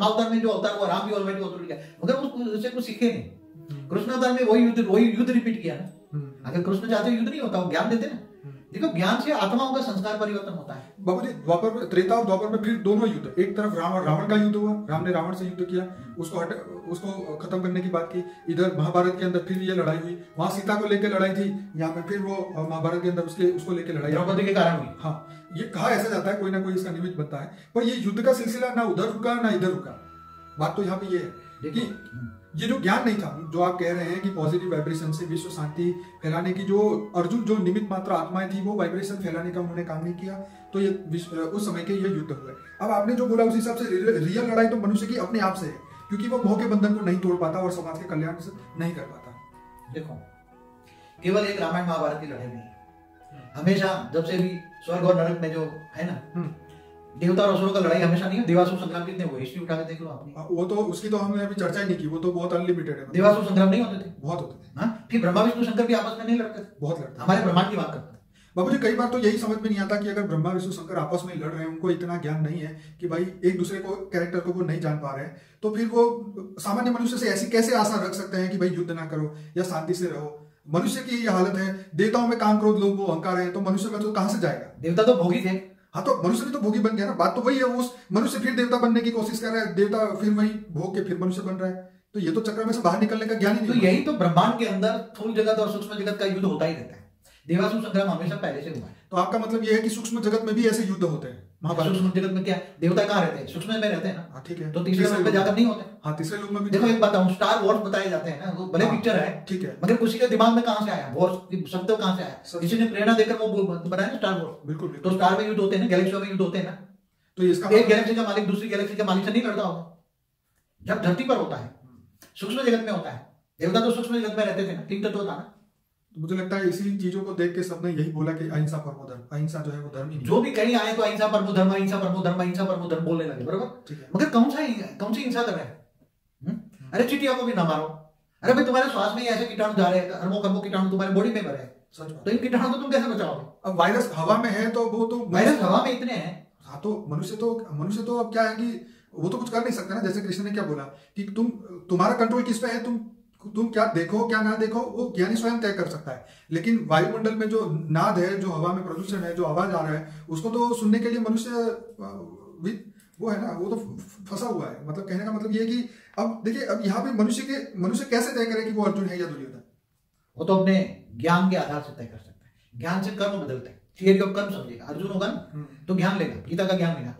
रामावतार में जो अवतार हुआ, राम भी ऑलरेडी अवतार किया, मगर उससे कुछ सीखे नहीं। कृष्ण अवतार में वही युद्ध रिपीट किया ना। अगर कृष्ण चाहते युद्ध नहीं होता, वो ज्ञान देते ना। देखो ज्ञान से आत्माओं का संस्कार परिवर्तन होता है। बाबूजी द्वापर में, त्रेता और द्वापर में फिर दोनों युद्ध, एक तरफ रावण का युद्ध हुआ, राम ने रावण से युद्ध किया, उसको खत्म करने की बात की। इधर महाभारत के अंदर फिर ये लड़ाई हुई, वहां सीता को लेकर लड़ाई थी, यहाँ पे फिर वो महाभारत के अंदर उसको लेकर लड़ाई, द्रौपदी के कारण हुई। हाँ, ये कहा ऐसा जाता है, कोई ना कोई इसका निमित्त बनता है, पर ये युद्ध का सिलसिला ना उधर रुका ना इधर रुका। बात तो यहाँ पे ये है कि ये जो ज्ञान नहीं था, जो आप कह रहे हैं कि पॉजिटिव वाइब्रेशन से विश्व शांति फैलाने की, जो अर्जुन जो निमित्त मात्र आत्माएं थी, वो वाइब्रेशन फैलाने का उन्होंने काम नहीं किया, तो ये उस समय के ये युद्ध हुए। अब आपने जो बोला उस हिसाब से रियल लड़ाई तो मनुष्य की अपने आप से है, क्योंकि वो मोह के बंधन को नहीं तोड़ पाता और समाज के कल्याण से नहीं कर पाता। देखो केवल एक रामायण महाभारत की लड़ाई नहीं, हमेशा जब से भी स्वर्ग और नरक में जो है ना, देवता और असुरों का लड़ाई हमेशा नहीं है। देवासुर संग्राम कितने हुए, हिस्ट्री उठा के देख लो आपने। वो तो उसकी तो हमने अभी चर्चा ही नहीं की, वो तो बहुत अनलिमिटेड है। देवासुर संग्राम नहीं होते थे? बहुत होते थे। हाँ, फिर ब्रह्मा विष्णु शंकर भी आपस में नहीं लड़ते थे? बहुत लड़ते। हमारे ब्रह्मांड की बात करते थे। बाबूजी कई बार तो यही समझ में नहीं आता कि अगर ब्रह्मा विष्णु शंकर आपस में लड़ रहे हैं, उनको इतना ज्ञान नहीं है कि भाई एक दूसरे को कैरेक्टर को वो नहीं जान पा रहे हैं, तो फिर वो सामान्य मनुष्य से ऐसी कैसे आशा रख सकते हैं कि भाई युद्ध ना करो या शांति से रहो। मनुष्य की ये हालत है, देवताओं में काम क्रोध लोभ अहंकार है, तो मनुष्य में तो कहां से जाएगा? देवता तो भोगी थे। हाँ, तो मनुष्य भी तो भोगी बन गया ना। बात तो वही है, उस मनुष्य फिर देवता बनने की कोशिश कर रहा है, देवता फिर वही भोग के फिर मनुष्य बन रहा है, तो ये तो चक्र में से बाहर निकलने का ज्ञान ही नहीं। तो यही तो ब्रह्मांड के अंदर स्थूल जगत और सूक्ष्म जगत का युद्ध होता ही रहता है। देवासुर संग्राम हमेशा पहले से हुआ है। तो आपका मतलब ये है कि सूक्ष्म जगत में भी ऐसे युद्ध होते हैं? महाभारत सूक्ष्म जगत में क्या देवता कहाँ रहते हैं? सूक्ष्म में रहते हैं ना। हाँ ठीक है, तो तीसरे लोक पे जाकर नहीं होते? हाँ, तीसरे लोक में भी। देखो एक बात बताऊं, स्टार वॉर्स बताए जाते हैं ना, वो भले पिक्चर है, ठीक है, मगर किसी के दिमाग में कहां से आया वॉर्स शब्द, कहां से आया? किसी ने प्रेरणा देकर वो बनाया ना स्टार वॉर्स। बिल्कुल। तो स्टार में युद्ध होते हैं ना, गैलेक्सियों में युद्ध होते हैं ना। तो इसका एक गैलेक्सी का मालिक दूसरी गैलेक्सी के मालिक से नहीं लड़ता होगा, जब धरती पर होता है, सूक्ष्म जगत में होता है। देवता तो सूक्ष्म जगत में रहते थे ना, तीन तत्व था ना। तो मुझे लगता है इसी चीजों को देख के सबने यही बोला कि अहिंसा परमो धर्म, अहिंसा जो है वो धर्म ही नहीं। जो भी कहीं आए तो अहिंसा परमो धर्म, अहिंसा परमो धर्म, अहिंसा परमो धर्म बोलने लगे, बरोबर। मगर कौन सी हिंसा कर रहे हैं? अरे चींटियों को भी ना मारो। अरे भाई तुम्हारे श्वास में ही ऐसे कीटाणु जा रहे हैं, अरबों खरबों कीटाणु तुम्हारे बॉडी में भरे हैं, तो इन कीटाणु को तुम कैसे बचाओगे? अब वायरस हवा में है तो वो तो वायरस हवा में इतने हैं। हाँ, तो मनुष्य तो अब क्या है कि वो तो कुछ कर नहीं सकता ना। जैसे कृष्ण ने क्या बोला कि तुम्हारा कंट्रोल किस पे है, तुम क्या देखो क्या ना देखो, वो ज्ञानी स्वयं तय कर सकता है। लेकिन वायुमंडल में जो नाद है, जो हवा में प्रदूषण है, जो आवाज आ रहा है, उसको तो सुनने के लिए मनुष्य वो है ना, वो तो फंसा हुआ है। मतलब कहने का मतलब ये है कि अब देखिए, अब यहाँ पे मनुष्य कैसे तय करे कि वो अर्जुन है या दुर्योधन? वो तो अपने ज्ञान के आधार से तय कर सकता है। ज्ञान से कर्म बदलते हैं। थियरी ऑफ कर्म समझेगा, अर्जुन होगा ना तो ज्ञान लेगा, गीता का ज्ञान लेगा।